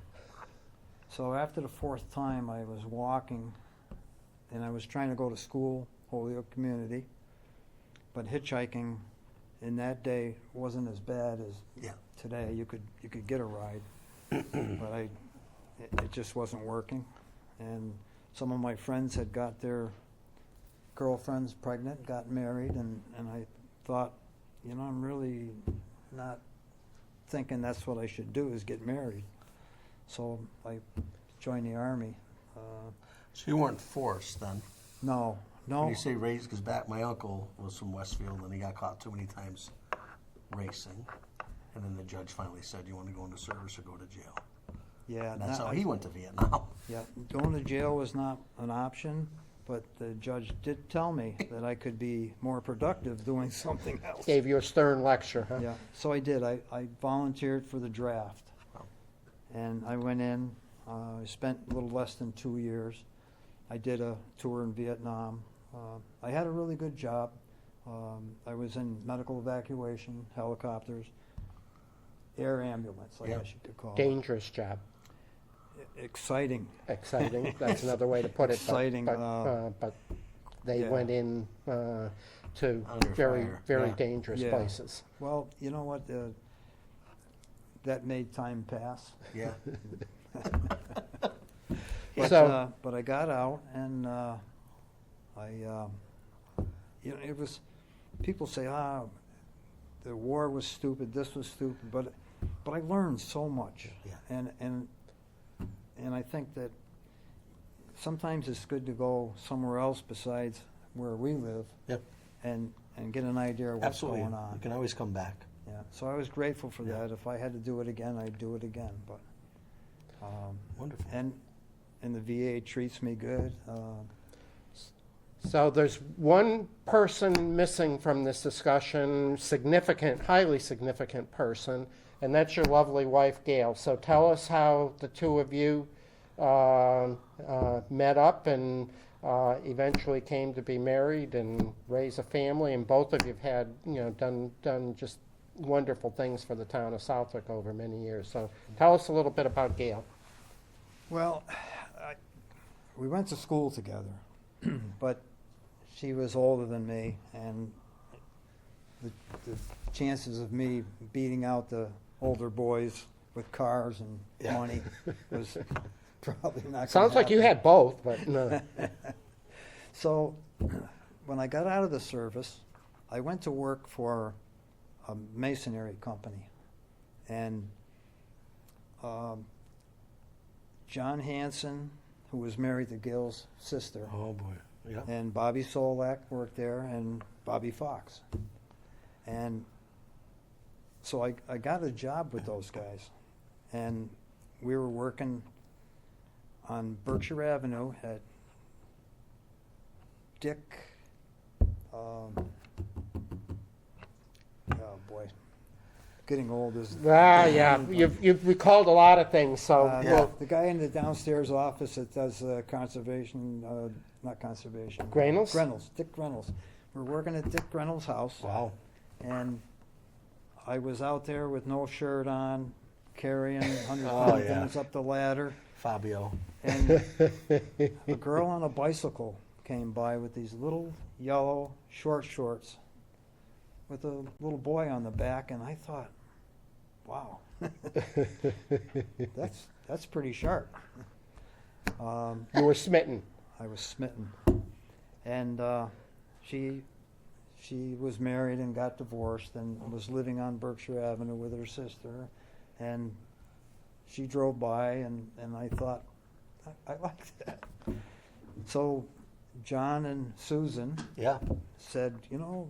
So after the 4th time, I was walking, and I was trying to go to school, Holyoke Community, but hitchhiking in that day wasn't as bad as Yeah. today. You could get a ride, but it just wasn't working. And some of my friends had got their girlfriends pregnant, got married, and I thought, I'm really not thinking that's what I should do is get married. So I joined the Army. So you weren't forced then? No. When you say raised, because my uncle was from Westfield and he got caught too many times racing. And then the judge finally said, you want to go into service or go to jail? Yeah, And that's not- how he went to Vietnam. Yeah, going to jail was not an option, but the judge did tell me that I could be more productive doing something else. Gave you a stern lecture, huh? Yeah, so I did. I volunteered for the draft. Wow. And I went in. I spent a little less than 2 years. I did a tour in Vietnam. I had a really good job. I was in medical evacuation, helicopters, air ambulance, I Yeah. guess you could call it. Dangerous job. Exciting. Exciting. That's another way to put it. Exciting, But they yeah. went in to Under very, fire. very Yeah. dangerous Yeah. places. Well, you know what? That made time pass. Yeah. But I got out, and it was. People say, the war was stupid. This was stupid, but I learned so much. Yeah. And I think that sometimes it's good to go somewhere else besides where we live. Yep. And get an idea of what's Absolutely. going on. You can always come back. Yeah, so I was grateful for Yeah. that. If I had to do it again, I'd do it again. But Wonderful. and the VA treats me good. So there's one person missing from this discussion, significant, highly significant person, and that's your lovely wife, Gail. So tell us how the two of you met up and eventually came to be married and raise a family, and both of you have had, done just wonderful things for the town of Southwick over many years. So tell us a little bit about Gail. Well, we went to school together, but she was older than me, and the chances of me beating out the older boys with cars and Yeah. money was probably not. Sounds like you had both, but no. So, when I got out of the service, I went to work for a masonry company, and John Hanson, who was married to Gail's sister, Oh, boy. Yeah. and Bobby Solak worked there, and Bobby Fox. And so I got a job with those guys, and we were working on Berkshire Avenue at Dick, oh boy, getting old is. Yeah, you've recalled a lot of things, so Yeah. The guy in the downstairs office that does conservation, not conservation. Grenell's? Dick Grenell's. We're working at Dick Grenell's house. Wow. And I was out there with no shirt on, carrying 100 Oh, yeah. things up the ladder. Fabio. And a girl on a bicycle came by with these little yellow short shorts with a little boy on the back, and I thought, wow, That's pretty sharp. You were smitten. I was smitten, and she was married and got divorced and was living on Berkshire Avenue with her sister, and she drove by, and I thought, I like that. So John and Susan Yeah. said, you know,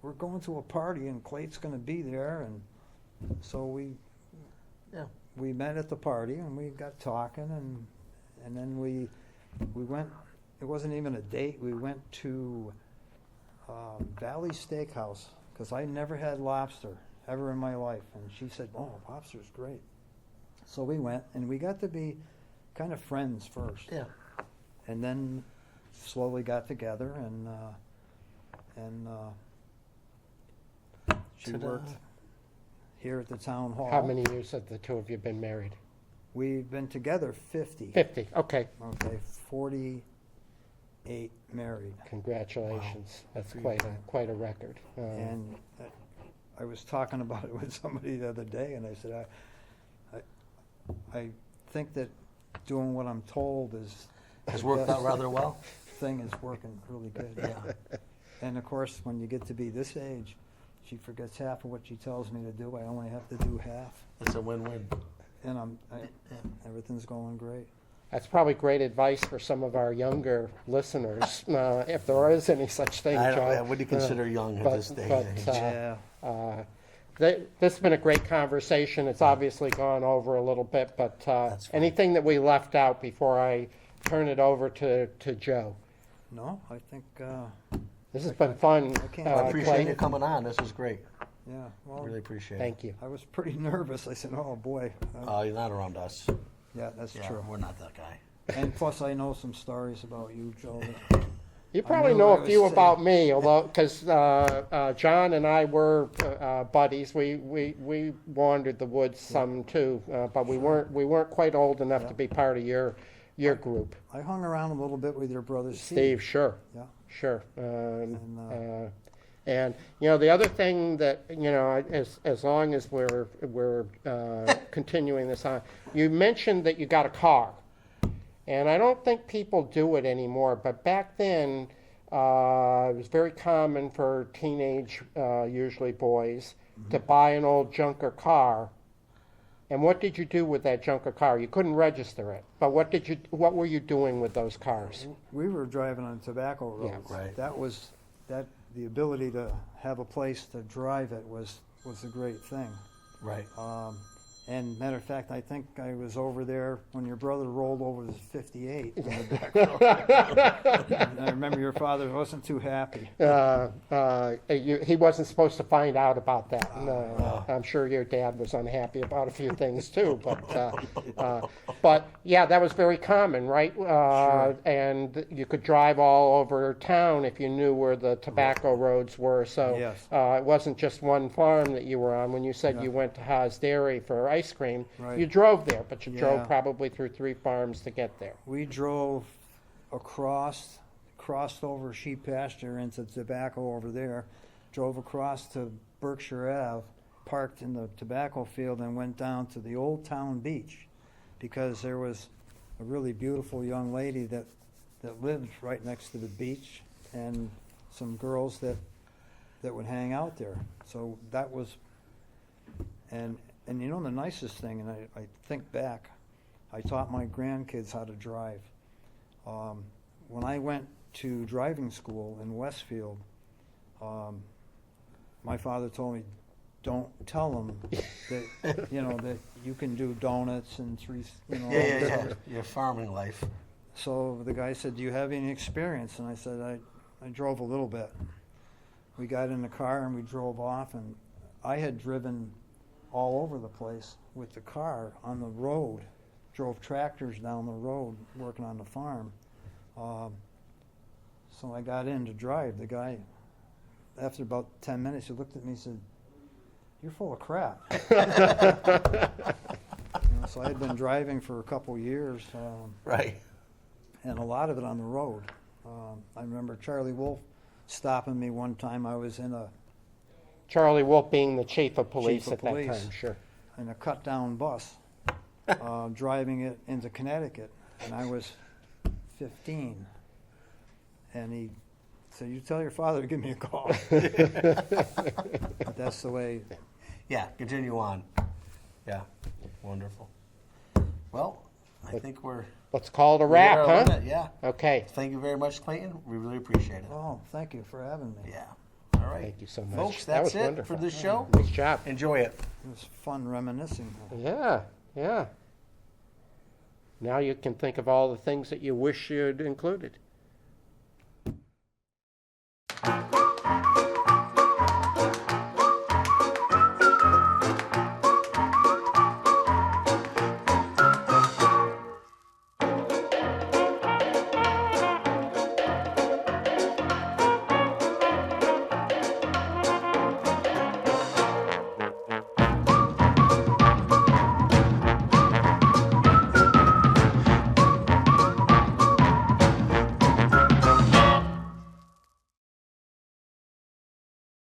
we're going to a party and Clayt's going to be there, and so Yeah. we met at the party and we got talking, and then we went. It wasn't even a date. We went to Valley Steakhouse because I never had lobster ever in my life, and she said, "Oh, lobster's great." So we went, and we got to be kind of friends first, Yeah. and then slowly got together, and she Ta-da. worked here at the town hall. How many years have the two of you been married? We've been together 50. 50. Okay. Okay, 48 married. Congratulations. Wow. That's quite a record. And I was talking about it with somebody the other day, and I said, I think that doing what I'm told is Has the worked out best rather well. thing is working really good. Yeah. And of course, when you get to be this age, she forgets half of what she tells me to do. I only have to do half, It's a win-win. and everything's going great. That's probably great advice for some of our younger listeners, if there is any such thing, I Joe. what do you consider young at but- this day but, and age? Yeah. This has been a great conversation. It's obviously gone over a little bit, but That's fine. anything that we left out before I turn it over to Joe? No, I think, This has been fun. I can't- I appreciate Clayt. you coming on. This is great. yeah, well, Really appreciate it. Thank you. I was pretty nervous. I said, oh, boy. You're not around us. Yeah, that's Yeah, true. we're not that guy. And plus, I know some stories about you, Joe. You probably knew know I a was few saying- about me, although because John and I were buddies. We wandered the woods some too, but we weren't quite old enough to be part of your group. I hung around a little bit with your brother Steve, sure, Yeah. sure. And, And the other thing that as long as we're continuing this on, you mentioned that you got a car. And I don't think people do it anymore, but back then it was very common for teenage, usually boys, to buy an old junker car. And what did you do with that junker car? You couldn't register it, but what were you doing with those cars? we were driving on tobacco Yeah. roads. Right. The ability to have a place to drive it was a great thing. Right. And matter of fact, I think I was over there when your brother rolled over the 58 in the back row. And I remember your father wasn't too happy. He wasn't supposed to find out about that. I'm sure your dad was unhappy about a few things too, but yeah, that was very common, right? Sure. And you could drive all over town if you knew where the tobacco roads were. So Yes. it wasn't just one farm that you were on. When you said Yeah. you went to Haas Dairy for ice cream, Right. you drove there, but you drove Yeah. probably through 3 farms to get there. We drove crossed over sheep pasture into tobacco over there, drove across to Berkshire Ave, parked in the tobacco field, and went down to the Old Town Beach because there was a really beautiful young lady that lived right next to the beach, and some girls that would hang out there. So that was, and you know the nicest thing, and I think back, I taught my grandkids how to drive. When I went to driving school in Westfield, my father told me, "Don't tell them that that you can do donuts and three, all this Yeah. other." Your farming life. So the guy said, "Do you have any experience?" And I said, "I drove a little bit." We got in the car and we drove off, and I had driven all over the place with the car on the road, drove tractors down the road working on the farm. So I got in to drive. The guy, after about 10 minutes, he looked at me and said, "You're full of crap." So I had been driving for a couple years, Right. and a lot of it on the road. I remember Charlie Wolf stopping me one time. I was in a Charlie Wolf being the chief of police Chief of at that police. time, sure. in a cut-down bus, driving it into Connecticut, and I was 15. And he said, "You tell your father to give me a call." But that's the way. Yeah, continue on. Yeah, wonderful. Well, I think we're... Let's call it a wrap, we're huh? on it, yeah. Okay. Thank you very much, Clayton. We really appreciate it. Oh, thank you for having me. Yeah. All right. Thank you so much. Folks, That that's was it wonderful. for this show. Nice job. Enjoy it. It was fun reminiscing. Yeah, yeah. Now you can think of all the things that you wish you'd included.